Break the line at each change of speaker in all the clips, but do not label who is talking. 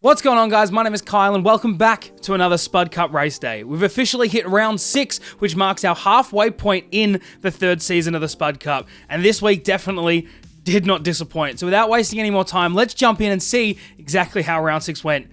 What's going on, guys? My name is Kyle and welcome back to another Spud Cup race day. We've officially hit round 6, which marks our halfway point in the third season of the Spud Cup. And this week definitely did not disappoint. So without wasting any more time, let's jump in and see exactly how round 6 went.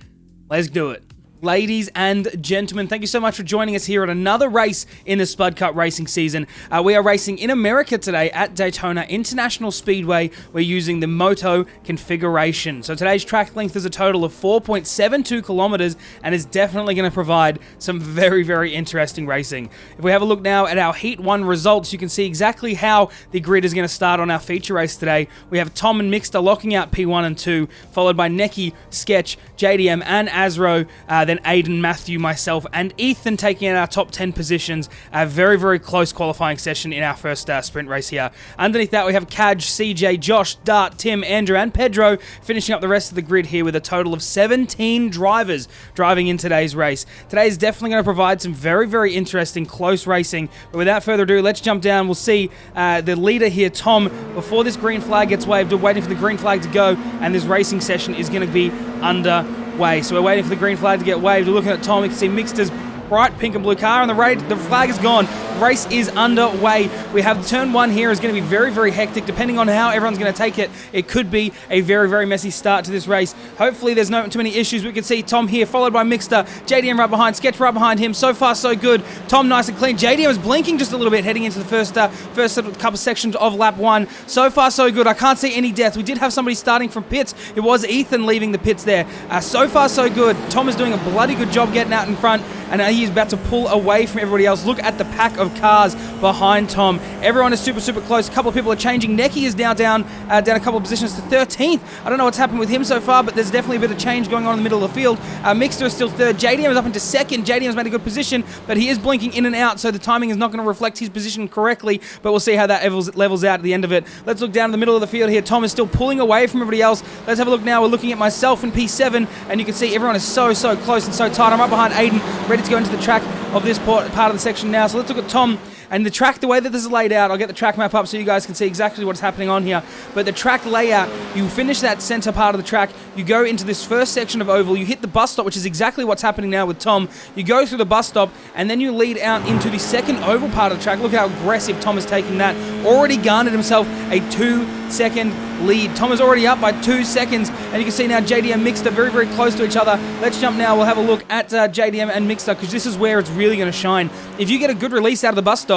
Let's do it. Ladies and gentlemen, thank you so much for joining us here at another race in the Spud Cup racing season. We are racing in America today at Daytona International Speedway. We're using the Moto configuration. So today's track length is a total of 4.72 kilometers and is definitely going to provide some very, very interesting racing. If we have a look now at our Heat 1 results, you can see exactly how the grid is going to start on our feature race today. We have Tom and Mixter locking out P1 and 2, followed by Neki, Sketch, JDM and Azro, then Aiden, Matthew, myself, and Ethan taking out our top 10 positions. A very, very close qualifying session in our first sprint race here. Underneath that, we have Kaj, CJ, Josh, Dart, Tim, Andrew, and Pedro finishing up the rest of the grid here with a total of 17 drivers driving in today's race. Today is definitely going to provide some very, very interesting close racing. But without further ado, let's jump down. We'll see the leader here, Tom, before this green flag gets waved. We're waiting for the green flag to go, and this racing session is going to be underway. So we're waiting for the green flag to get waved. We're looking at Tom. You can see Mixter's bright pink and blue car, and the flag is gone. The race is underway. We have turn 1 here is going to be very, very hectic. Depending on how everyone's going to take it, it could be a very, very messy start to this race. Hopefully there's not too many issues. We can see Tom here, followed by Mixter, JDM right behind, Sketch right behind him. So far, so good. Tom nice and clean. JDM is blinking just a little bit heading into the first couple sections of lap 1. So far, so good. I can't see any death. We did have somebody starting from pits. It was Ethan leaving the pits there. So far, so good. Tom is doing a bloody good job getting out in front, and he is about to pull away from everybody else. Look at the pack of cars behind Tom. Everyone is super, super close. A couple of people are changing. Neki is now down a couple of positions to 13th. I don't know what's happened with him so far, but there's definitely a bit of change going on in the middle of the field. Mixter is still 3rd. JDM is up into 2nd. JDM has made a good position, but he is blinking in and out, so the timing is not going to reflect his position correctly, but we'll see how that levels out at the end of it. Let's look down in the middle of the field here. Tom is still pulling away from everybody else. Let's have a look now. We're looking at myself in P7, and you can see everyone is so, so close and so tight. I'm right behind Aiden, ready to go into the track of this part of the section now. So let's look at Tom and the track, the way that this is laid out. I'll get the track map up so you guys can see exactly what's happening on here. But the track layout, you finish that center part of the track, you go into this first section of oval, you hit the bus stop, which is exactly what's happening now with Tom. You go through the bus stop, and then you lead out into the second oval part of the track. Look how aggressive Tom is taking that. Already garnered himself a 2-second lead. Tom is already up by 2 seconds, and you can see now JDM and Mixter very, very close to each other. Let's jump now. We'll have a look at JDM and Mixter, because this is where it's really going to shine. If you get a good release out of the bus stop,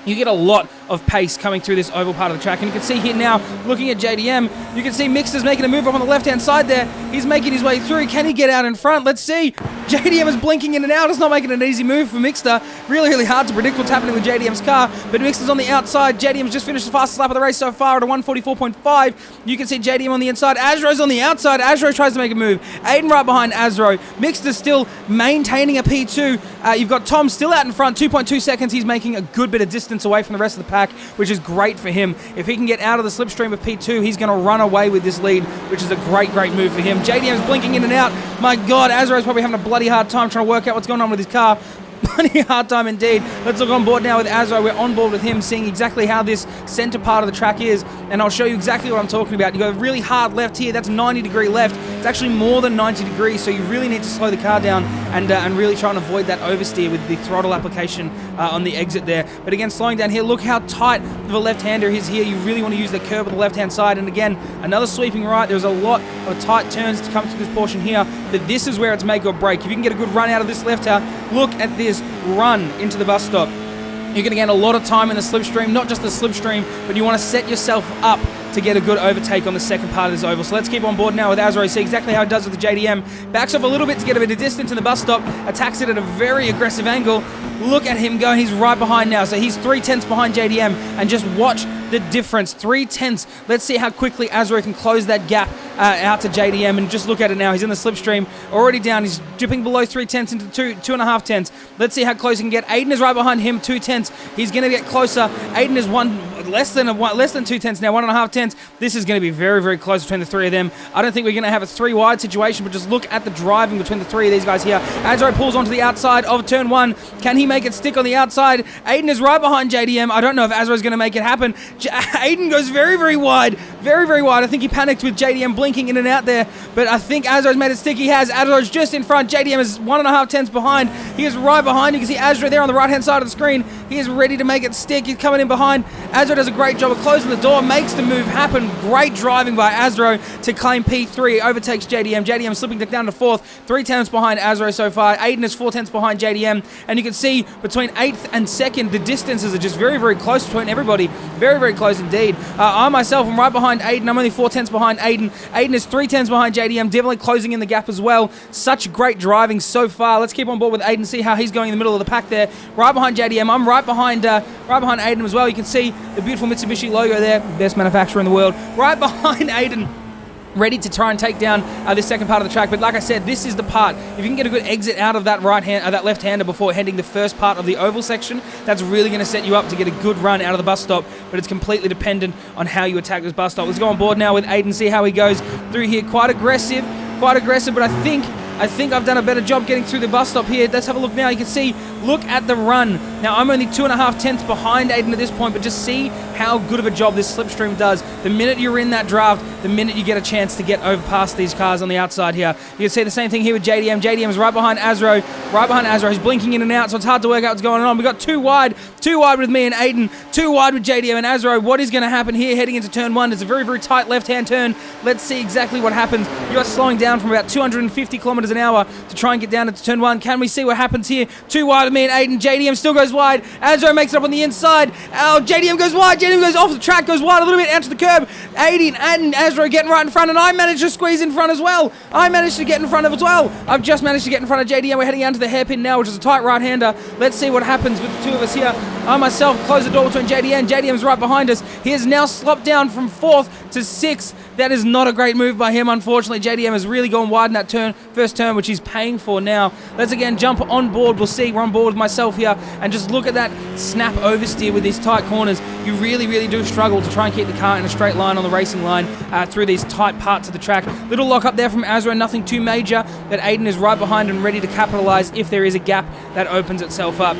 you get a lot of pace coming through this oval part of the track. And you can see here now, looking at JDM, you can see Mixter's making a move up on the left-hand side there. He's making his way through. Can he get out in front? Let's see. JDM is blinking in and out. It's not making an easy move for Mixter. Really, really hard to predict what's happening with JDM's car. But Mixter's on the outside. JDM's just finished the fastest lap of the race so far at a 1:44.5. You can see JDM on the inside. Azro's on the outside. Azro tries to make a move. Aiden right behind Azro. Mixter's still maintaining a P2. You've got Tom still out in front, 2.2 seconds. He's making a good bit of distance away from the rest of the pack, which is great for him. If he can get out of the slipstream of P2, he's going to run away with this lead, which is a great, great move for him. JDM's blinking in and out. My God, Azro's probably having a bloody hard time trying to work out what's going on with his car. Bloody hard time indeed. Let's look on board now with Azro. We're on board with him, seeing exactly how this center part of the track is, and I'll show you exactly what I'm talking about. You go really hard left here. That's 90-degree left. It's actually more than 90 degrees, so you really need to slow the car down and really try and avoid that oversteer with the throttle application on the exit there. But again, slowing down here, look how tight of a left-hander is here. You really want to use the curb on the left-hand side, and again, another sweeping right. There's a lot of tight turns to come through this portion here, but this is where it's make or break. If you can get a good run out of this left-hander, look at this run into the bus stop. You're going to gain a lot of time in the slipstream, not just the slipstream, but you want to set yourself up to get a good overtake on the second part of this oval. So let's keep on board now with Azro, see exactly how it does with the JDM. Backs off a little bit to get a bit of distance in the bus stop, attacks it at a very aggressive angle. Look at him go, he's right behind now. So he's 3/10 behind JDM, and just watch the difference, 3/10. Let's see how quickly Azro can close that gap out to JDM, and just look at it now. He's in the slipstream, already down. He's dipping below 3/10 into 2.5 Let's see how close he can get. Aiden is right behind him, 2/10. He's going to get closer. Aiden is less than 2/10 now, 1.5. This is going to be very, very close between the three of them. I don't think we're going to have a 3-wide situation, but just look at the driving between the three of these guys here. Azro pulls onto the outside of turn 1. Can he make it stick on the outside? Aiden is right behind JDM. I don't know if Azro's going to make it happen. Aiden goes very, very wide. very, very wide. I think he panicked with JDM blinking in and out there, but I think Azro's made it stick. He has. Azro's just in front. JDM is 1.5 tenths behind. He is right behind. You can see Azro there on the right-hand side of the screen. He is ready to make it stick. He's coming in behind. Azro does a great job of closing the door, makes the move happen. Great driving by Azro to claim P3. Overtakes JDM. JDM slipping down to 4th. 3 tenths behind Azro so far. Aiden is 4 tenths behind JDM. And you can see between 8th and 2nd, the distances are just very, very close between everybody. Very, very close indeed. I myself am right behind Aiden. I'm only 4 tenths behind Aiden. Aiden is 3 tenths behind JDM. Definitely closing in the gap as well. Such great driving so far. Let's keep on board with Aiden, see how he's going in the middle of the pack there. Right behind JDM. I'm right behind Aiden as well. You can see the beautiful Mitsubishi logo there. Best manufacturer in the world. Right behind Aiden. Ready to try and take down this second part of the track, but like I said, this is the part. If you can get a good exit out of that that left-hander before heading the first part of the oval section, that's really going to set you up to get a good run out of the bus stop. But it's completely dependent on how you attack this bus stop. Let's go on board now with Aiden, see how he goes through here. Quite aggressive, but I think I've done a better job getting through the bus stop here. Let's have a look now. You can see, look at the run. Now, I'm only 2.5 tenths behind Aiden at this point, but just see how good of a job this slipstream does. The minute you're in that draft, the minute you get a chance to get over past these cars on the outside here. You can see the same thing here with JDM. JDM is right behind Azro. He's blinking in and out, so it's hard to work out what's going on. We've got 2 wide with me and Aiden, 2 wide with JDM and Azro. What is going to happen here heading into turn 1? It's a very, very tight left-hand turn. Let's see exactly what happens. You are slowing down from about 250 kilometers an hour to try and get down into turn 1. Can we see what happens here? 2 wide with me and Aiden. JDM still goes wide. Azro makes it up on the inside. JDM goes wide. JDM goes off the track, goes wide a little bit, out to the curb. Aiden and Azro getting right in front, and I managed to squeeze in front as well. I've just managed to get in front of JDM. We're heading down to the hairpin now, which is a tight right-hander. Let's see what happens with the 2 of us here. I myself close the door between JDM. JDM's right behind us. He has now slopped down from 4th to 6th. That is not a great move by him, unfortunately. JDM has really gone wide in that first turn, which he's paying for now. Let's again jump on board. We'll see. We're on board with myself here. And just look at that snap oversteer with these tight corners. You really, really do struggle to try and keep the car in a straight line on the racing line through these tight parts of the track. Little lock up there from Azro, nothing too major. But Aiden is right behind and ready to capitalize if there is a gap that opens itself up.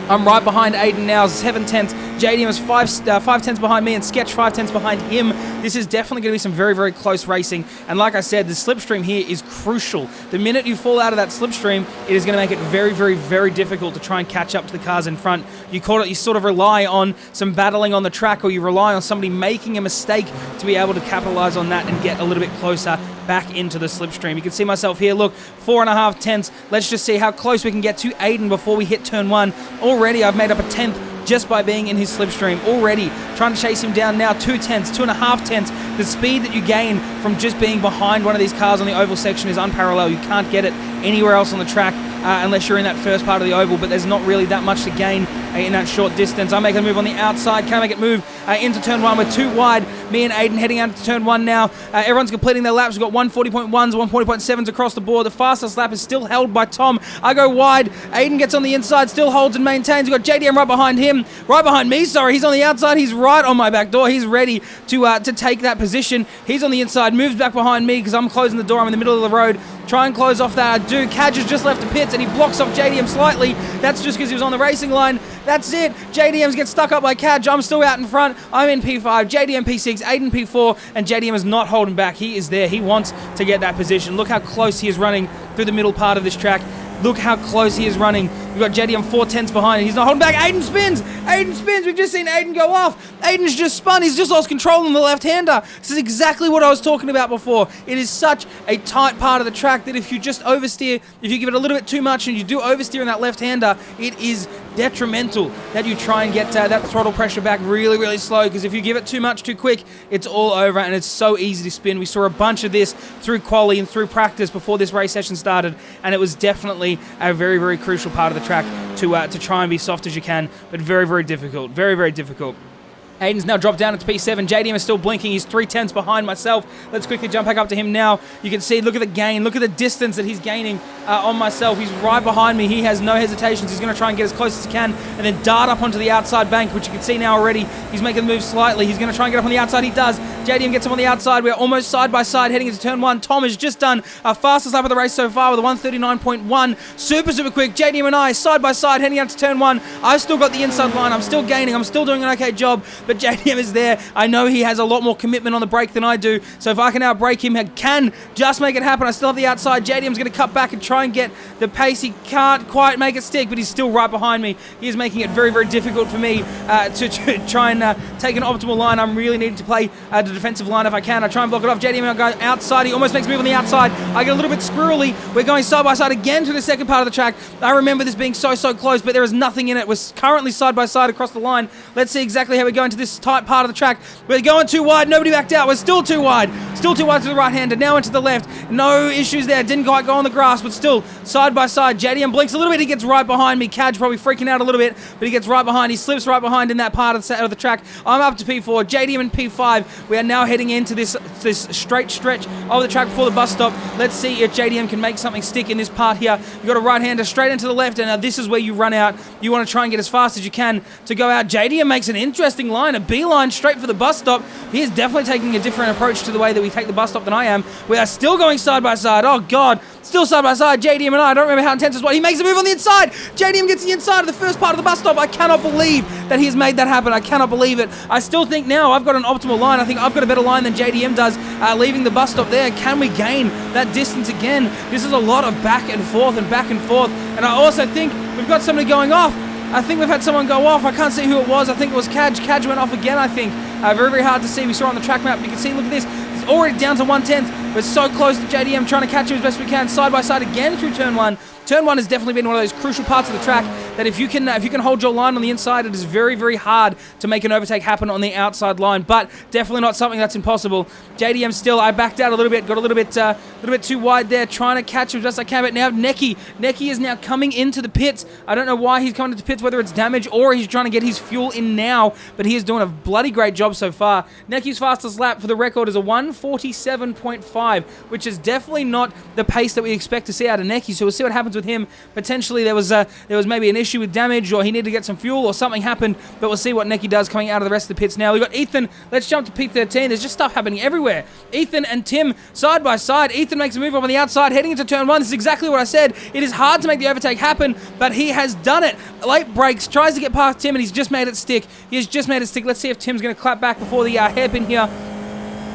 I'm right behind Aiden now, 7 tenths. JDM is 5 tenths behind me and Sketch 5 tenths behind him. This is definitely going to be some very, very close racing. And like I said, the slipstream here is crucial. The minute you fall out of that slipstream, it is going to make it very, very, very difficult to try and catch up to the cars in front. You sort of rely on some battling on the track, or you rely on somebody making a mistake to be able to capitalize on that and get a little bit closer back into the slipstream. You can see myself here, look, 4.5 tenths. Let's just see how close we can get to Aiden before we hit turn 1. Already I've made up a tenth just by being in his slipstream. Already trying to chase him down now. 2 tenths, 2.5 tenths. The speed that you gain from just being behind one of these cars on the oval section is unparalleled. You can't get it anywhere else on the track unless you're in that first part of the oval, but there's not really that much to gain in that short distance. I'm making a move on the outside. Can I make it move into turn 1? We're 2 wide. Me and Aiden heading out into turn 1 now. Everyone's completing their laps. We've got 140.1s, 140.7s across the board. The fastest lap is still held by Tom. I go wide. Aiden gets on the inside, still holds and maintains. We've got JDM right behind him. Right behind me, sorry. He's on the outside. He's right on my back door. He's ready to take that position. He's on the inside, moves back behind me because I'm closing the door. I'm in the middle of the road. Try and close off that. I do. Cadge has just left the pits and he blocks off JDM slightly. That's just because he was on the racing line. That's it. JDM's get stuck up by Cadge. I'm still out in front. I'm in P5. JDM P6. Aiden P4. And JDM is not holding back. He is there. He wants to get that position. Look how close he is running through the middle part of this track. Look how close he is running. We've got JDM 4 tenths behind. He's not holding back. Aiden spins. Aiden spins. We've just seen Aiden go off. Aiden's just spun. He's just lost control on the left-hander. This is exactly what I was talking about before. It is such a tight part of the track that if you just oversteer, if you give it a little bit too much and you do oversteer in that left-hander, it is detrimental that you try and get that throttle pressure back really, really slow, because if you give it too much too quick, it's all over and it's so easy to spin. We saw a bunch of this through quali and through practice before this race session started, and it was definitely a very, very crucial part of the track to try and be soft as you can, but very, very difficult. Very, very difficult. Aiden's now dropped down to P7. JDM is still blinking. He's 3 tenths behind myself. Let's quickly jump back up to him now. You can see, look at the gain. Look at the distance that he's gaining on myself. He's right behind me. He has no hesitations. He's going to try and get as close as he can and then dart up onto the outside bank, which you can see now already. He's making the move slightly. He's going to try and get up on the outside. He does. JDM gets him on the outside. We're almost side by side heading into turn 1. Tom has just done our fastest lap of the race so far with a 139.1. Super, super quick. JDM and I side by side heading out to turn 1. I've still got the inside line. I'm still gaining. I'm still doing an okay job. but JDM is there. I know he has a lot more commitment on the brake than I do, so if I can outbrake him, I can just make it happen. I still have the outside. JDM's going to cut back and try and get the pace. He can't quite make it stick, but he's still right behind me. He is making it very, very difficult for me to try and take an optimal line. I'm really needing to play the defensive line if I can. I try and block it off. JDM goes outside. He almost makes a move on the outside. I get a little bit squirrely. We're going side by side again to the second part of the track. I remember this being so close, but there is nothing in it. We're currently side by side across the line. Let's see exactly how we go into this tight part of the track. We're going too wide. Nobody backed out. We're still too wide. Still too wide to the right-hander. Now into the left. No issues there. Didn't quite go on the grass, but still side by side. JDM blinks a little bit. He gets right behind me. Cadge probably freaking out a little bit, but he gets right behind. He slips right behind in that part of the track. I'm up to P4. JDM in P5. We are now heading into this straight stretch of the track before the bus stop. Let's see if JDM can make something stick in this part here. You've got a right-hander straight into the left, and now this is where you run out. You want to try and get as fast as you can to go out. JDM makes an interesting line, a beeline straight for the bus stop. He is definitely taking a different approach to the way that we take the bus stop than I am. We are still going side by side. Oh, God. Still side by side, JDM and I don't remember how intense this was. He makes a move on the inside. JDM gets the inside of the first part of the bus stop. I cannot believe that he has made that happen. I cannot believe it. I still think now I've got an optimal line. I think I've got a better line than JDM does, leaving the bus stop there. Can we gain that distance again? This is a lot of back and forth and back and forth. And I also think we've got somebody going off. I think we've had someone go off. I can't see who it was. I think it was Cadge. Cadge went off again, I think. Very, very hard to see. We saw on the track map. You can see, look at this. It's already down to 1/10. We're so close to JDM, trying to catch him as best we can. Side by side again through turn one. Turn one has definitely been one of those crucial parts of the track that if you can hold your line on the inside, it is very, very hard to make an overtake happen on the outside line. But definitely not something that's impossible. JDM still, I backed out a little bit, got a little bit too wide there, trying to catch him as best I can. But now Neki is now coming into the pits. I don't know why he's coming into the pits, whether it's damage or he's trying to get his fuel in now. But he is doing a bloody great job so far. Neki's fastest lap for the record is a 1:47.5, which is definitely not the pace that we expect to see out of Neki. So we'll see what happens with him. Potentially there was maybe an issue with damage, or he needed to get some fuel, or something happened, but we'll see what Neki does coming out of the rest of the pits now. We've got Ethan. Let's jump to P13. There's just stuff happening everywhere. Ethan and Tim side by side. Ethan makes a move up on the outside, heading into turn one. This is exactly what I said. It is hard to make the overtake happen, but he has done it. Late brakes, tries to get past Tim, and he's just made it stick. He has just made it stick. Let's see if Tim's going to clap back before the hairpin here.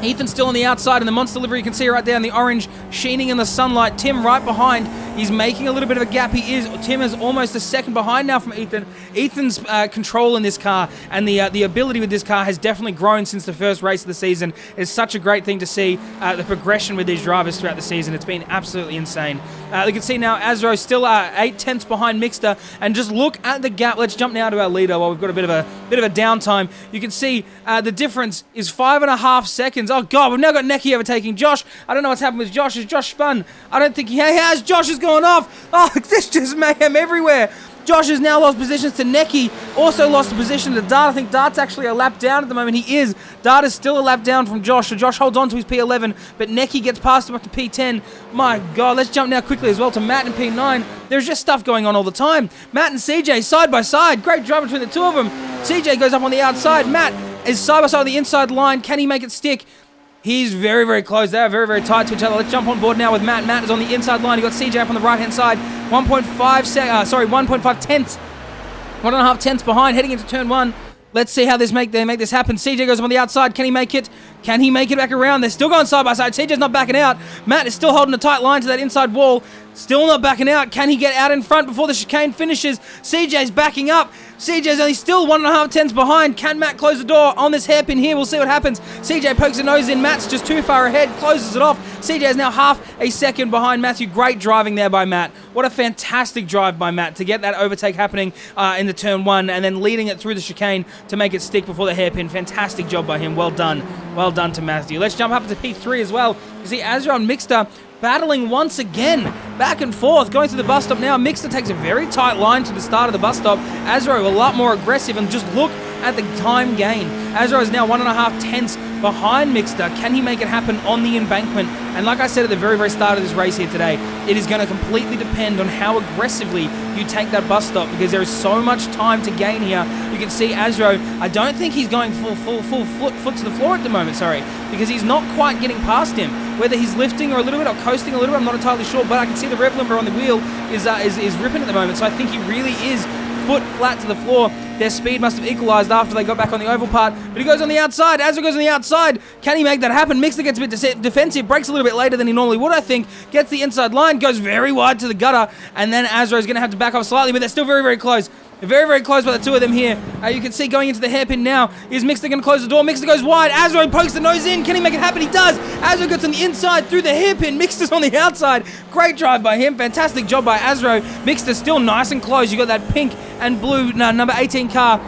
Ethan's still on the outside, and the monster livery, you can see right there in the orange, sheening in the sunlight. Tim right behind. He's making a little bit of a gap. Tim is almost a second behind now from Ethan. Ethan's control in this car and the ability with this car has definitely grown since the first race of the season. It's such a great thing to see, the progression with these drivers throughout the season. It's been absolutely insane. You can see now Azro still 8/10 behind Mixter, and just look at the gap. Let's jump now to our leader while we've got a bit of a downtime. You can see the difference is 5.5 seconds. Oh God, we've now got Neki overtaking Josh. I don't know what's happened with Josh. Is Josh spun? I don't think he has. Josh is going off. Oh, this just mayhem everywhere. Josh has now lost positions to Neki, also lost a position to Dart. I think Dart's actually a lap down at the moment. He is. Dart is still a lap down from Josh, so Josh holds on to his P11, but Neki gets past him up to P10. My God, let's jump now quickly as well to Matt in P9. There's just stuff going on all the time. Matt and CJ side by side. Great drive between the two of them. CJ goes up on the outside. Matt is side by side on the inside line. Can he make it stick? He's very, very close. They are very, very tight to each other. Let's jump on board now with Matt. Matt is on the inside line. You got CJ up on the right-hand side. 1.5 tenths. 1.5 tenths behind, heading into turn one. Let's see how they make this happen. CJ goes up on the outside. Can he make it? Can he make it back around? They're still going side by side. CJ's not backing out. Matt is still holding a tight line to that inside wall. Still not backing out. Can he get out in front before the chicane finishes? CJ's backing up. CJ's only still 1.5 tenths behind. Can Matt close the door on this hairpin here? We'll see what happens. CJ pokes a nose in. Matt's just too far ahead. Closes it off. CJ is now half a second behind Matthew. Great driving there by Matt. What a fantastic drive by Matt to get that overtake happening in the turn one and then leading it through the chicane to make it stick before the hairpin. Fantastic job by him. Well done. Well done to Matthew. Let's jump up to P3 as well. You see Azra and Mixter battling once again, back and forth, going through the bus stop now. Mixter takes a very tight line to the start of the bus stop. Azro a lot more aggressive, and just look at the time gain. Azro is now 1.5 tenths behind Mixter. Can he make it happen on the embankment? And like I said at the very, very start of this race here today, it is going to completely depend on how aggressively you take that bus stop, because there is so much time to gain here. You can see Azro, I don't think he's going full foot to the floor at the moment, because he's not quite getting past him. Whether he's lifting or a little bit or coasting a little bit, I'm not entirely sure, but I can see the rev limiter on the wheel is ripping at the moment, so I think he really is foot flat to the floor. Their speed must have equalized after they got back on the oval part, but he goes on the outside. Azro goes on the outside. Can he make that happen? Mixter gets a bit defensive, breaks a little bit later than he normally would, I think. Gets the inside line, goes very wide to the gutter, and then Azro is going to have to back off slightly, but they're still very, very close. Very, very close by the two of them here. You can see going into the hairpin now. Is Mixter going to close the door? Mixter goes wide. Azro pokes the nose in. Can he make it happen? He does. Azro gets on the inside through the hairpin. Mixter's on the outside. Great drive by him. Fantastic job by Azro. Mixter still nice and close. You got that pink and blue number 18 car.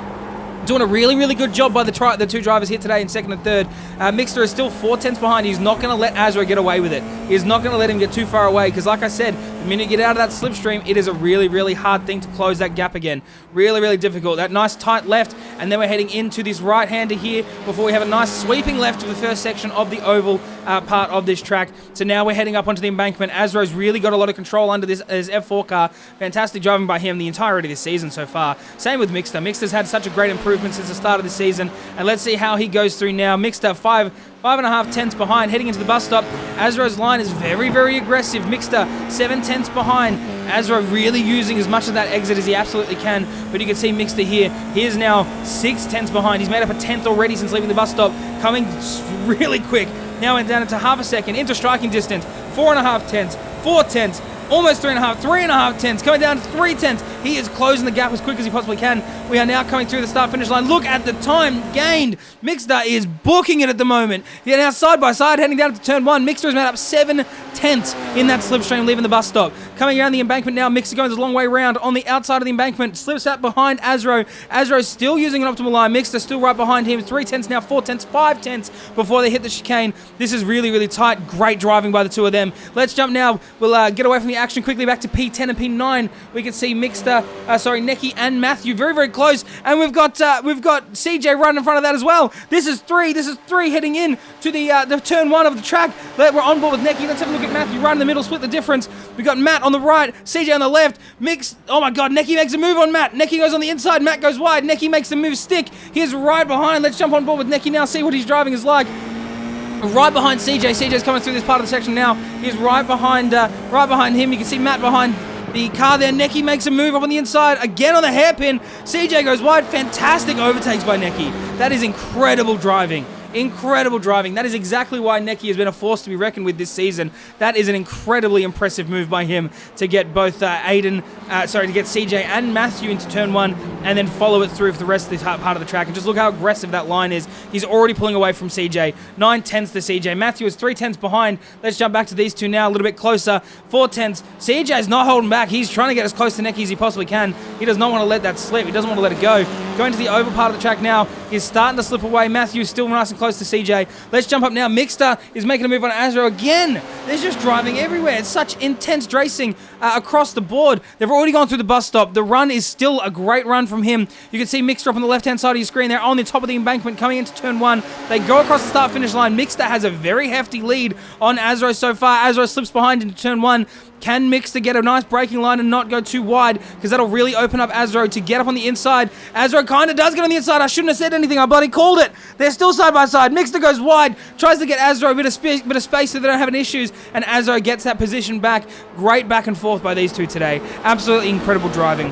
Doing a really, really good job by the two drivers here today in second and third. Mixter is still 4/10 behind. He's not going to let Azro get away with it. He's not going to let him get too far away because, like I said, the minute you get out of that slipstream, it is a really, really hard thing to close that gap again. Really, really difficult. That nice tight left, and then we're heading into this right-hander here before we have a nice sweeping left to the first section of the oval part of this track. So now we're heading up onto the embankment. Azro's really got a lot of control under this F4 car. Fantastic driving by him the entirety of this season so far. Same with Mixter. Mixter's had such a great improvement since the start of the season, and let's see how he goes through now. Mixter 5.5 behind, heading into the bus stop. Azro's line is very, very aggressive. Mixter 7/10 behind. Azro really using as much of that exit as he absolutely can, but you can see Mixter here. He is now 6/10 behind. He's made up a 10th already since leaving the bus stop, coming really quick. Now we're down into half a second, into striking distance. 4.5 4/10. Almost 3.5 tenths, coming down to 3/10. He is closing the gap as quick as he possibly can. We are now coming through the start-finish line. Look at the time gained. Mixter is booking it at the moment. He is now side by side, heading down to turn one. Mixter has made up 7/10 in that slipstream, leaving the bus stop. Coming around the embankment now, Mixter going the long way around on the outside of the embankment. Slips out behind Azro. Azro still using an optimal line. Mixter still right behind him. 3/10 now, 4/10, 5/10 before they hit the chicane. This is really, really tight. Great driving by the two of them. Let's jump now. We'll get away from the action quickly back to P10 and P9. We can see Mixter, Neki and Matthew very, very close, and we've got CJ right in front of that as well. This is three heading in to the turn one of the track. We're on board with Neki. Let's have a look at Matthew right in the middle, split the difference. We got Matt on the right, CJ on the left. Oh my God, Neki makes a move on Matt. Neki goes on the inside, Matt goes wide. Neki makes the move stick. He's right behind. Let's jump on board with Neki now, see what his driving is like. Right behind CJ. CJ's coming through this part of the section now. He's right behind him. You can see Matt behind the car there. Neki makes a move up on the inside, again on the hairpin. CJ goes wide. Fantastic overtakes by Neki. That is incredible driving. Incredible driving. That is exactly why Neki has been a force to be reckoned with this season. That is an incredibly impressive move by him to get both to get CJ and Matthew into turn one and then follow it through for the rest of this part of the track. And just look how aggressive that line is. He's already pulling away from CJ. 9/10 to CJ. Matthew is 3/10 behind. Let's jump back to these two now, a little bit closer. 4/10. CJ's not holding back. He's trying to get as close to Neki as he possibly can. He does not want to let that slip. He doesn't want to let it go. Going to the over part of the track now. He's starting to slip away. Matthew's still nice and close to CJ. Let's jump up now. Mixter is making a move on Azro again. There's just driving everywhere. It's such intense racing across the board. They've already gone through the bus stop. The run is still a great run from him. You can see Mixter up on the left-hand side of your screen. They're on the top of the embankment coming into turn one. They go across the start-finish line. Mixter has a very hefty lead on Azro so far. Azro slips behind into turn one. Can Mixter get a nice braking line and not go too wide? Because that'll really open up Azro to get up on the inside. Azro kind of does get on the inside. I shouldn't have said anything. I bloody called it. They're still side by side. Mixter goes wide. Tries to get Azro a bit of space so they don't have any issues. And Azro gets that position back. Great back and forth by these two today. Absolutely incredible driving.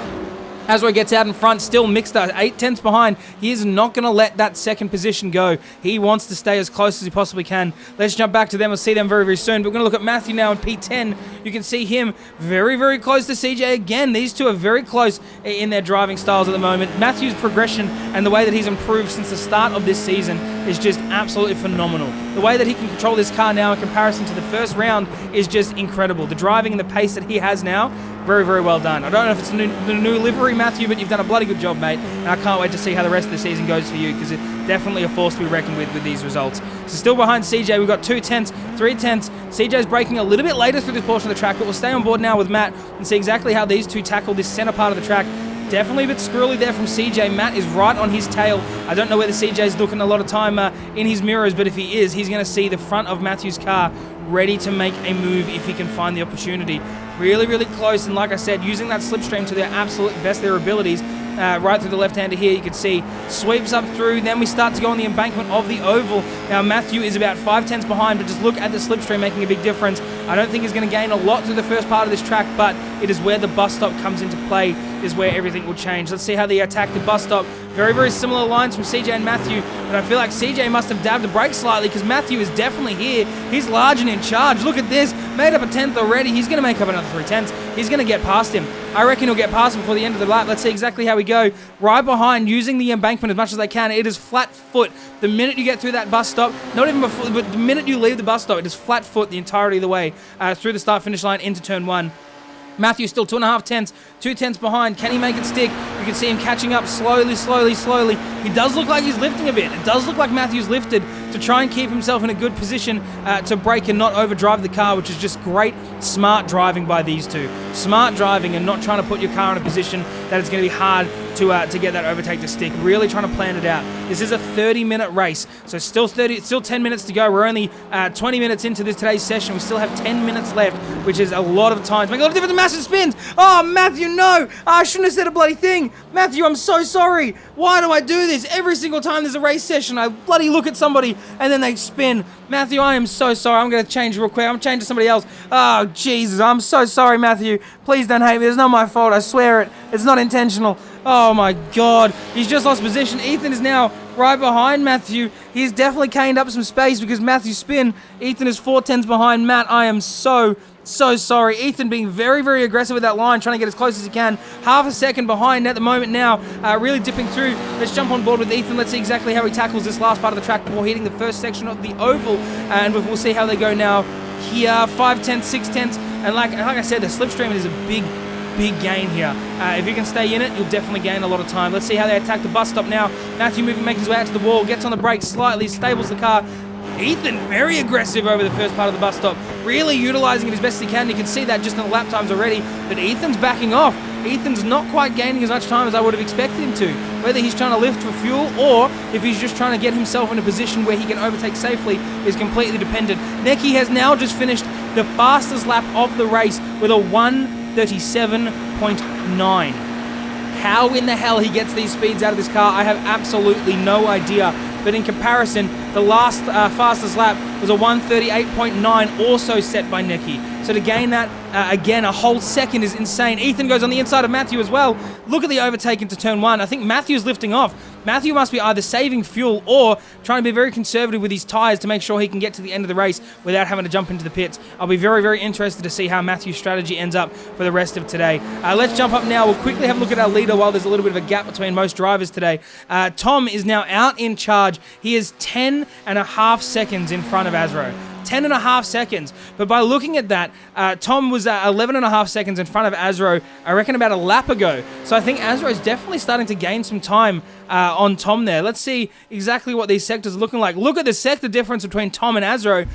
Azro gets out in front, still Mixter 8/10 behind. He is not going to let that second position go. He wants to stay as close as he possibly can. Let's jump back to them. We'll see them very, very soon. But we're going to look at Matthew now in P10. You can see him very, very close to CJ again. These two are very close in their driving styles at the moment. Matthew's progression and the way that he's improved since the start of this season is just absolutely phenomenal. The way that he can control this car now in comparison to the first round is just incredible. The driving and the pace that he has now, very, very well done. I don't know if it's the new livery, Matthew, but you've done a bloody good job, mate. And I can't wait to see how the rest of the season goes for you because it's definitely a force to be reckoned with these results. So still behind CJ, we've got 2/10, 3/10. CJ's braking a little bit later through this portion of the track, but we'll stay on board now with Matt and see exactly how these two tackle this center part of the track. Definitely a bit squirrely there from CJ. Matt is right on his tail. I don't know whether CJ's looking a lot of time in his mirrors, but if he is, he's going to see the front of Matthew's car ready to make a move if he can find the opportunity. Really, really close, and like I said, using that slipstream to their absolute best of their abilities. right through the left-hander here. You can see sweeps up through. Then we start to go on the embankment of the oval. Now Matthew is about 5/10 behind, but just look at the slipstream making a big difference. I don't think he's going to gain a lot through the first part of this track, but it is where the bus stop comes into play, is where everything will change. Let's see how they attack the bus stop. Very, very similar lines from CJ and Matthew, but I feel like CJ must have dabbed the brakes slightly because Matthew is definitely here. He's large and in charge. Look at this. Made up a 10th already. He's going to make up another 3/10. He's going to get past him. I reckon he'll get past him before the end of the lap. Let's see exactly how we go. Right behind, using the embankment as much as they can. It is flat foot. The minute you get through that bus stop, not even before, but the minute you leave the bus stop, it is flat foot the entirety of the way through the start-finish line into turn 1. Matthew still 2.5 tenths, 2 tenths behind. Can he make it stick? You can see him catching up slowly, slowly, slowly. He does look like he's lifting a bit. It does look like Matthew's lifted to try and keep himself in a good position to brake and not overdrive the car, which is just great, smart driving by these two. Smart driving and not trying to put your car in a position that it's going to be hard to get that overtake to stick. Really trying to plan it out. This is a 30-minute race, so still 10 minutes to go. We're only 20 minutes into today's session. We still have 10 minutes left, which is a lot of time to make a lot of difference. Massive spins. Oh, Matthew, no! I shouldn't have said a bloody thing. Matthew, I'm so sorry. Why do I do this? Every single time there's a race session, I bloody look at somebody and then they spin. Matthew, I am so sorry. I'm going to change real quick. I'm changing to somebody else. Oh, Jesus. I'm so sorry, Matthew. Please don't hate me. It's not my fault. I swear it. It's not intentional. Oh, my God. He's just lost position. Ethan is now right behind Matthew. He's definitely gained up some space because Matthew's spin. Ethan is 4/10 behind Matt. I am so sorry. Ethan being very, very aggressive with that line, trying to get as close as he can. Half a second behind at the moment now, really dipping through. Let's jump on board with Ethan. Let's see exactly how he tackles this last part of the track before hitting the first section of the oval, and we'll see how they go now here. 5/10, 6/10, and like I said, the slipstream is a big gain here. If you can stay in it, you'll definitely gain a lot of time. Let's see how they attack the bus stop now. Matthew making his way out to the wall, gets on the brakes slightly, stables the car. Ethan very aggressive over the first part of the bus stop, really utilizing it as best he can. You can see that just in the lap times already, but Ethan's backing off. Ethan's not quite gaining as much time as I would have expected him to. Whether he's trying to lift for fuel or if he's just trying to get himself in a position where he can overtake safely is completely dependent. Necky has now just finished the fastest lap of the race with a 1:37.9. How in the hell he gets these speeds out of this car, I have absolutely no idea. But in comparison, the last fastest lap was a 1:38.9, also set by Necky. So to gain that, again, a whole second is insane. Ethan goes on the inside of Matthew as well. Look at the overtake into turn 1. I think Matthew's lifting off. Matthew must be either saving fuel or trying to be very conservative with his tyres to make sure he can get to the end of the race without having to jump into the pits. I'll be very, very interested to see how Matthew's strategy ends up for the rest of today. Let's jump up now. We'll quickly have a look at our leader while there's a little bit of a gap between most drivers today. Tom is now out in charge. He is 10.5 seconds in front of Azro. 10.5 seconds. But by looking at that, Tom was 11.5 seconds in front of Azro, I reckon about a lap ago. So I think Azro is definitely starting to gain some time on Tom there. Let's see exactly what these sectors are looking like. Look at the sector difference between Tom and Azro.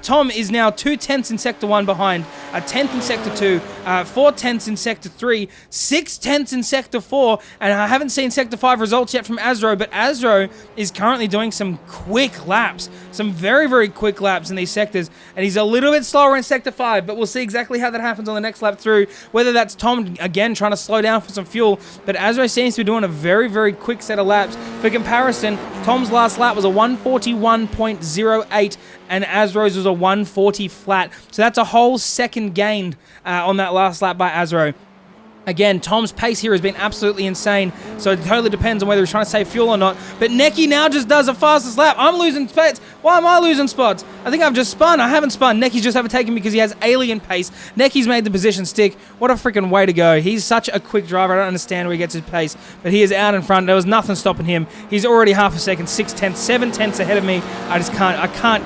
Tom is now 2/10 in Sector 1 behind, a 10th in Sector 2, 4/10 in Sector 3, 6/10 in Sector 4, and I haven't seen Sector 5 results yet from Azro, but Azro is currently doing some quick laps, some very, very quick laps in these sectors, and he's a little bit slower in Sector 5, but we'll see exactly how that happens on the next lap through, whether that's Tom, again, trying to slow down for some fuel, but Azro seems to be doing a very, very quick set of laps. For comparison, Tom's last lap was a 1:41.08, and Azro's was a 1:40 flat, so that's a whole second gained on that last lap by Azro. Again, Tom's pace here has been absolutely insane, so it totally depends on whether he's trying to save fuel or not. But Necky now just does the fastest lap. I'm losing spots. Why am I losing spots? I think I've just spun. I haven't spun. Necky's just overtaken me because he has alien pace. Necky's made the position stick. What a freaking way to go. He's such a quick driver. I don't understand where he gets his pace, but he is out in front. There was nothing stopping him. He's already half a second, 6/10, 7/10 ahead of me. I can't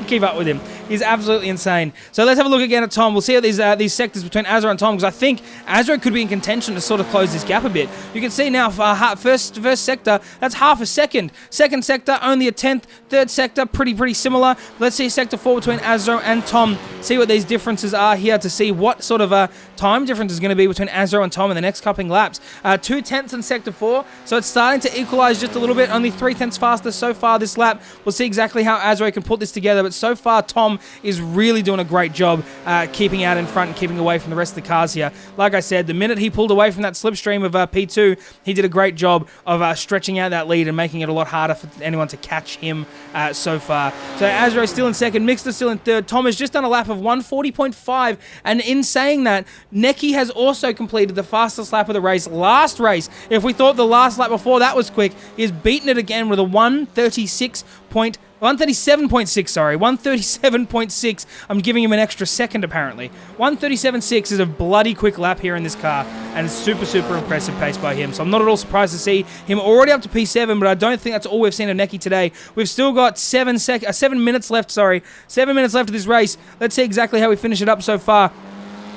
keep up with him. He's absolutely insane. So let's have a look again at Tom. We'll see how these sectors between Azro and Tom, because I think Azro could be in contention to sort of close this gap a bit. You can see now, first sector, that's half a second. Second sector, only a 10th. Third sector, pretty similar. Let's see Sector 4 between Azro and Tom. See what these differences are here to see what sort of time difference is going to be between Azro and Tom in the next coupling laps. 2/10 in Sector 4, so it's starting to equalize just a little bit. Only 3/10 faster so far this lap. We'll see exactly how Azro can put this together, but so far Tom Tom is really doing a great job keeping out in front and keeping away from the rest of the cars here. Like I said, the minute he pulled away from that slipstream of P2, he did a great job of stretching out that lead and making it a lot harder for anyone to catch him so far. So Azro still in second, Mixter still in third. Tom has just done a lap of 1:40.5, and in saying that, Necky has also completed the fastest lap of the race. Last race, if we thought the last lap before that was quick, he's beaten it again with a 137.6. I'm giving him an extra second, apparently. 137.6 is a bloody quick lap here in this car, and super, super impressive pace by him. So I'm not at all surprised to see him already up to P7, but I don't think that's all we've seen of Necky today. We've still got 7 minutes left, 7 minutes left of this race. Let's see exactly how we finish it up so far.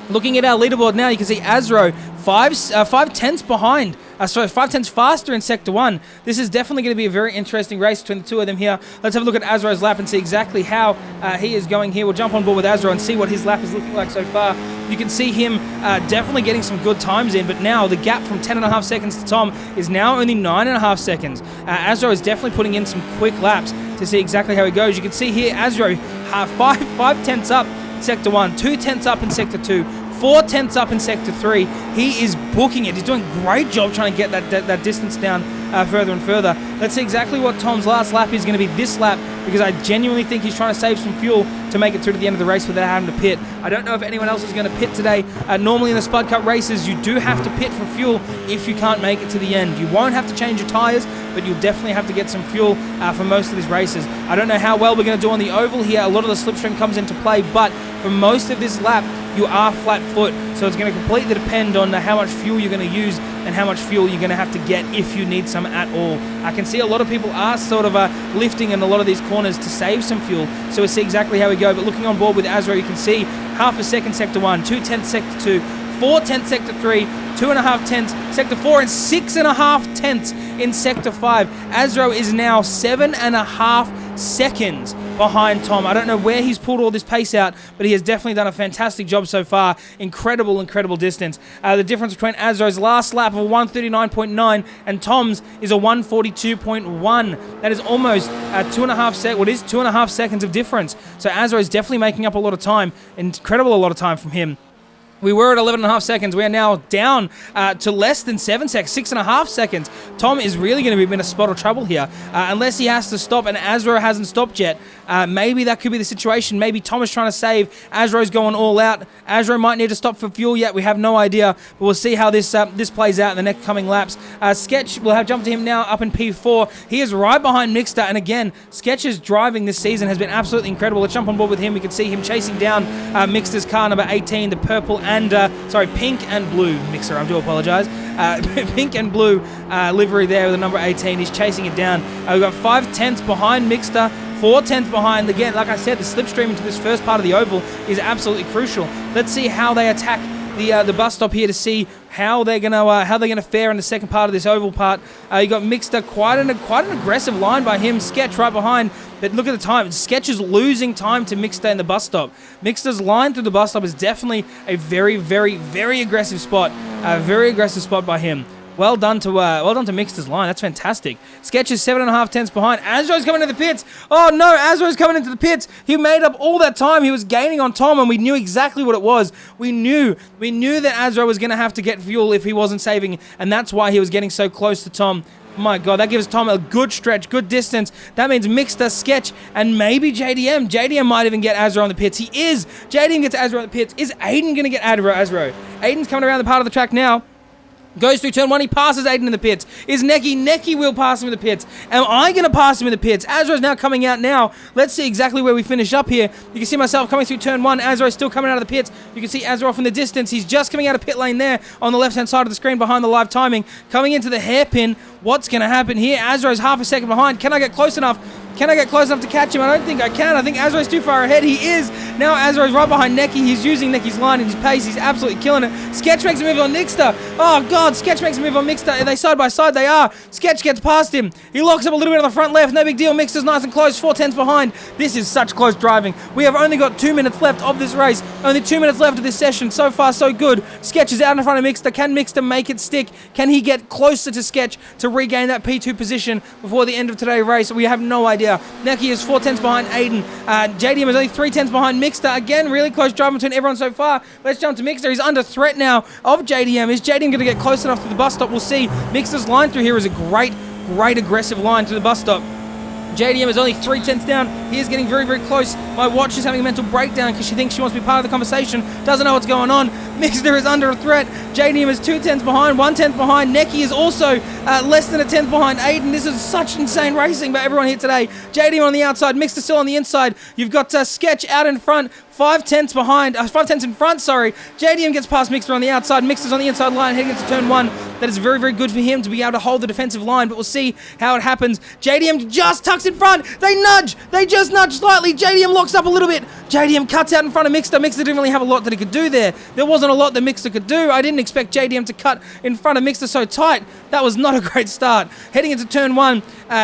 Looking at our leaderboard now, you can see Azro 5 tenths behind. 5 tenths faster in Sector 1. This is definitely going to be a very interesting race between the two of them here. Let's have a look at Azro's lap and see exactly how he is going here. We'll jump on board with Azro and see what his lap is looking like so far. You can see him definitely getting some good times in, but now the gap from 10.5 seconds to Tom is now only 9.5 seconds. Azro is definitely putting in some quick laps to see exactly how he goes. You can see here Azro 5 tenths up in Sector 1, 2 tenths up in Sector 2, 4 tenths up in Sector 3. He is booking it. He's doing a great job trying to get that distance down further and further. Let's see exactly what Tom's last lap is going to be this lap, because I genuinely think he's trying to save some fuel to make it through to the end of the race without having to pit. I don't know if anyone else is going to pit today. Normally in the Spud Cup races, you do have to pit for fuel if you can't make it to the end. You won't have to change your tyres, but you'll definitely have to get some fuel for most of these races. I don't know how well we're going to do on the oval here. A lot of the slipstream comes into play, but for most of this lap, you are flat foot, so it's going to completely depend on how much fuel you're going to use and how much fuel you're going to have to get if you need some at all. I can see a lot of people are sort of lifting in a lot of these corners to save some fuel, so we'll see exactly how we go. But looking on board with Azro, you can see half a second Sector 1, 2 tenths Sector 2, 4 tenths Sector 3, 2.5 tenths Sector 4, and 6.5 tenths in Sector 5. Azro is now 7.5 seconds behind Tom. I don't know where he's pulled all this pace out, but he has definitely done a fantastic job so far. Incredible distance. The difference between Azro's last lap of 139.9 and Tom's is a 142.1. That is almost 2.5 seconds of difference. So Azro is definitely making up a lot of time. Incredible, a lot of time from him. We were at 11.5 seconds. We are now down to less than 7 seconds, 6.5 seconds. Tom is really going to be in a spot of trouble here. Unless he has to stop, and Azro hasn't stopped yet. Maybe that could be the situation. Maybe Tom is trying to save. Azro's going all out. Azro might need to stop for fuel yet. We have no idea. But we'll see how this plays out in the next coming laps. Sketch, we'll have jumped to him now up in P4. He is right behind Mixter. And again, Sketch's driving this season has been absolutely incredible. Let's jump on board with him. We can see him chasing down Mixter's car, number 18, the purple and pink and blue Mixer. I do apologize. Pink and blue livery there with the number 18. He's chasing it down. We've got 5 tenths behind Mixter, 4 tenths behind. Again, like I said, the slipstream into this first part of the oval is absolutely crucial. Let's see how they attack the bus stop here to see how they're gonna fare in the second part of this oval part. You got Mixter, quite an aggressive line by him. Sketch right behind, but look at the time. Sketch is losing time to Mixter in the bus stop. Mixter's line through the bus stop is definitely a very, very, very aggressive spot. A very aggressive spot by him. Well done to Mixter's line. That's fantastic. Sketch is 7.5 tenths behind. Azro's coming into the pits. Oh no, Azro's coming into the pits. He made up all that time. He was gaining on Tom, and we knew exactly what it was. We knew that Azro was going to have to get fuel if he wasn't saving, and that's why he was getting so close to Tom. My God, that gives Tom a good stretch, good distance. That means Mixter, Sketch, and maybe JDM. JDM might even get Azro on the pits. He is. JDM gets Azro on the pits. Is Aiden going to get Azro? Aiden's coming around the part of the track now. Goes through turn 1, he passes Aiden in the pits. Is Necky will pass him in the pits. Am I going to pass him in the pits? Azro's now coming out now. Let's see exactly where we finish up here. You can see myself coming through turn 1. Azro's still coming out of the pits. You can see Azro off in the distance. He's just coming out of pit lane there on the left-hand side of the screen behind the live timing. Coming into the hairpin. What's going to happen here? Azro's half a second behind. Can I get close enough? Can I get close enough to catch him? I don't think I can. I think Azro's too far ahead. He is. Now Azro's right behind Neki. He's using Neki's line and his pace. He's absolutely killing it. Sketch makes a move on Nixter. Oh, God. Sketch makes a move on Mixter. Are they side by side? They are. Sketch gets past him. He locks up a little bit on the front left. No big deal. Mixter's nice and close. 4/10 behind. This is such close driving. We have only got 2 minutes left of this race. Only 2 minutes left of this session. So far, so good. Sketch is out in front of Mixter. Can Mixter make it stick? Can he get closer to Sketch to regain that P2 position before the end of today's race? We have no idea. Neki is 4/10 behind Aiden. JDM is only 3/10 behind Mixter. Again, really close driving between everyone so far. Let's jump to Mixter. He's under threat now of JDM. Is JDM going to get close enough to the bus stop? We'll see. Mixter's line through here is a great aggressive line to the bus stop. JDM is only 3/10 down. He is getting very, very close. My watch is having a mental breakdown because she thinks she wants to be part of the conversation. Doesn't know what's going on. Mixter is under a threat. JDM is 2/10 behind, 1/10 behind. Neki is also less than a 10th behind Aiden. This is such insane racing by everyone here today. JDM on the outside, Mixter still on the inside. You've got Sketch out in front. 5/10 behind, 5/10 in front, sorry. JDM gets past Mixter on the outside. Mixter's on the inside line heading into turn 1. That is very, very good for him to be able to hold the defensive line, but we'll see how it happens. JDM just tucks in front. They nudge. They just nudge slightly. JDM locks up a little bit. JDM cuts out in front of Mixter. Mixter didn't really have a lot that he could do there. There wasn't a lot that Mixter could do. I didn't expect JDM to cut in front of Mixter so tight. That was not a great start. Heading into turn 1,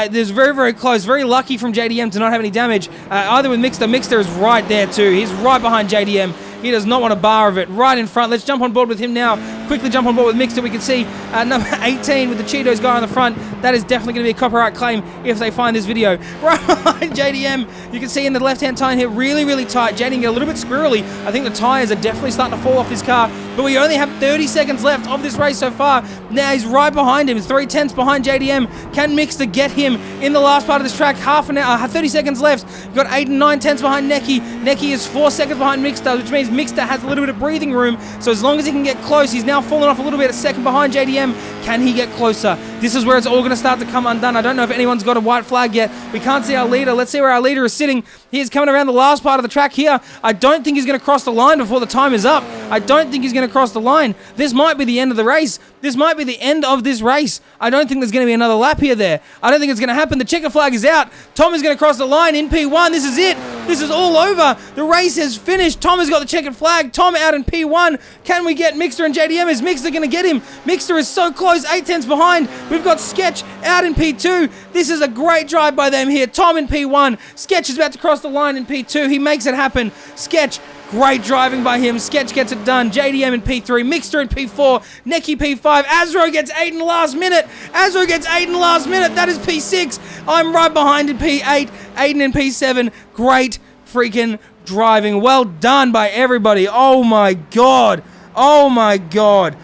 there's very, very close. Very lucky from JDM to not have any damage. Either with Mixter. Mixter is right there too. He's right behind JDM. He does not want a bar of it. Right in front. Let's jump on board with him now. Quickly jump on board with Mixter. We can see number 18 with the Cheetos guy on the front. That is definitely going to be a copyright claim if they find this video. Right behind JDM. You can see in the left-hand tire here, really, really tight. JDM get a little bit squirrely. I think the tires are definitely starting to fall off this car. But we only have 30 seconds left of this race so far. Now he's right behind him. 3/10 behind JDM. Can Mixter get him in the last part of this track? Half an hour, 30 seconds left. You've got 8 and 9/10 behind Neki. Neki is 4 seconds behind Mixter, which means Mixter has a little bit of breathing room. So as long as he can get close, he's now fallen off a little bit, a second behind JDM. Can he get closer? This is where it's all going to start to come undone. I don't know if anyone's got a white flag yet. We can't see our leader. Let's see where our leader is sitting. He is coming around the last part of the track here. I don't think he's going to cross the line before the time is up. I don't think he's going to cross the line. This might be the end of the race. This might be the end of this race. I don't think there's going to be another lap here there. I don't think it's going to happen. The checker flag is out. Tom is going to cross the line in P1. This is it. This is all over. The race has finished. Tom has got the checkered flag. Tom out in P1. Can we get Mixter and JDM? Is Mixter going to get him? Mixter is so close. 8/10 behind. We've got Sketch out in P2. This is a great drive by them here. Tom in P1. Sketch is about to cross the line in P2. He makes it happen. Sketch, great driving by him. Sketch gets it done. JDM in P3. Mixter in P4. Neki P5. Azro gets 8 in the last minute. Azro gets 8 in the last minute. That is P6. I'm right behind in P8. Aiden in P7. Great freaking driving. Well done by everybody. Oh my God. Oh my God.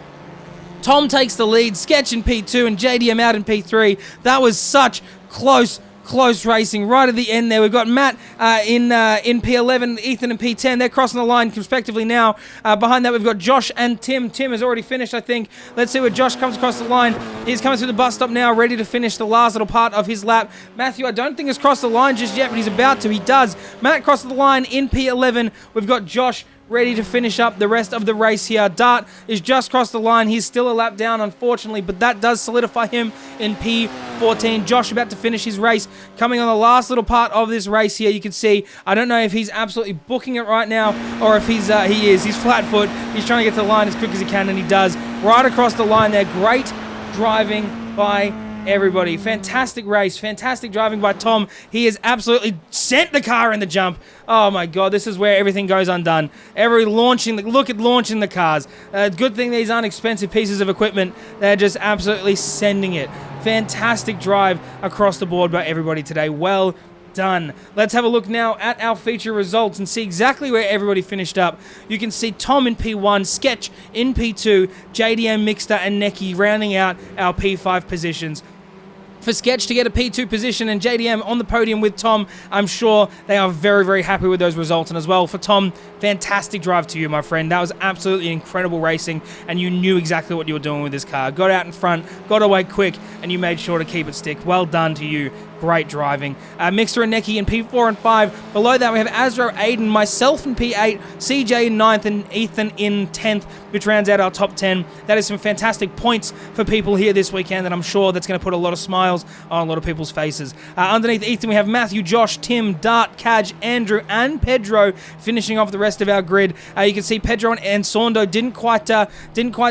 Tom takes the lead. Sketch in P2 and JDM out in P3. That was such close racing right at the end there. We've got Matt in P11, Ethan in P10. They're crossing the line respectively now. Behind that, we've got Josh and Tim. Tim has already finished, I think. Let's see where Josh comes across the line. He's coming through the bus stop now, ready to finish the last little part of his lap. Matthew, I don't think has crossed the line just yet, but he's about to. He does. Matt crosses the line in P11. We've got Josh ready to finish up the rest of the race here. Dart is just crossed the line. He's still a lap down, unfortunately, but that does solidify him in P14. Josh about to finish his race. Coming on the last little part of this race here, you can see, I don't know if he's absolutely booking it right now or if he is. He's flat foot. He's trying to get to the line as quick as he can, and he does. Right across the line there. Great driving by everybody. Fantastic race. Fantastic driving by Tom. He has absolutely sent the car in the jump. Oh my God, this is where everything goes undone. Look at launching the cars. Good thing these aren't expensive pieces of equipment. They're just absolutely sending it. Fantastic drive across the board by everybody today. Well done. Let's have a look now at our feature results and see exactly where everybody finished up. You can see Tom in P1, Sketch in P2, JDM, Mixter, and Neki rounding out our P5 positions. For Sketch to get a P2 position and JDM on the podium with Tom, I'm sure they are very, very happy with those results. And as well, for Tom, fantastic drive to you, my friend. That was absolutely incredible racing, and you knew exactly what you were doing with this car. Got out in front, got away quick, and you made sure to keep it stick. Well done to you. Great driving. Mixter and Neki in P4 and 5. Below that, we have Azro, Aiden, myself in P8, CJ in 9th, and Ethan in 10th, which rounds out our top 10. That is some fantastic points for people here this weekend, and I'm sure that's going to put a lot of smiles smiles on a lot of people's faces. Underneath Ethan, we have Matthew, Josh, Tim, Dart, Kaj, Andrew, and Pedro finishing off the rest of our grid. You can see Pedro and Sondo didn't quite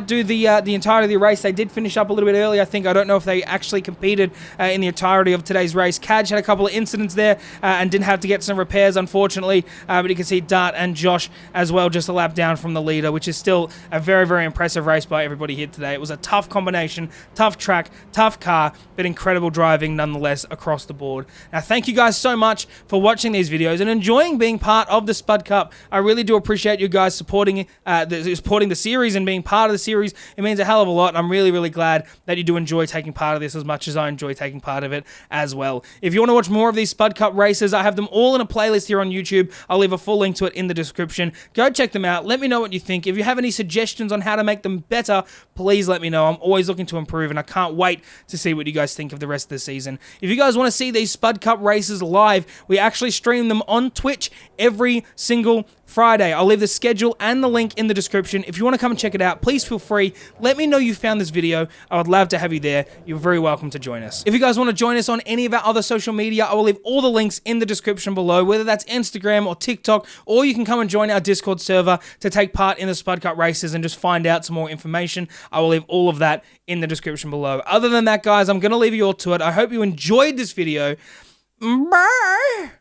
do the entirety of the race. They did finish up a little bit early, I think. I don't know if they actually competed in the entirety of today's race. Kaj had a couple of incidents there and didn't have to get some repairs, unfortunately. But you can see Dart and Josh as well, just a lap down from the leader, which is still a very, very impressive race by everybody here today. It was a tough combination, tough track, tough car, but incredible driving nonetheless across the board. Now, thank you guys so much for watching these videos and enjoying being part of the Spud Cup. I really do appreciate you guys supporting the series and being part of the series. It means a hell of a lot, and I'm really, really glad that you do enjoy taking part of this as much as I enjoy taking part of it as well. If you want to watch more of these Spud Cup races, I have them all in a playlist here on YouTube. I'll leave a full link to it in the description. Go check them out. Let me know what you think. If you have any suggestions on how to make them better, please let me know. I'm always looking to improve, and I can't wait to see what you guys think of the rest of the season. If you guys want to see these Spud Cup races live, we actually stream them on Twitch every single Friday. I'll leave the schedule and the link in the description. If you want to come and check it out, please feel free. Let me know you found this video. I would love to have you there. You're very welcome to join us. If you guys want to join us on any of our other social media, I will leave all the links in the description below, whether that's Instagram or TikTok, or you can come and join our Discord server to take part in the Spud Cup races and just find out some more information. I will leave all of that in the description below. Other than that, guys, I'm going to leave you all to it. I hope you enjoyed this video. Bye!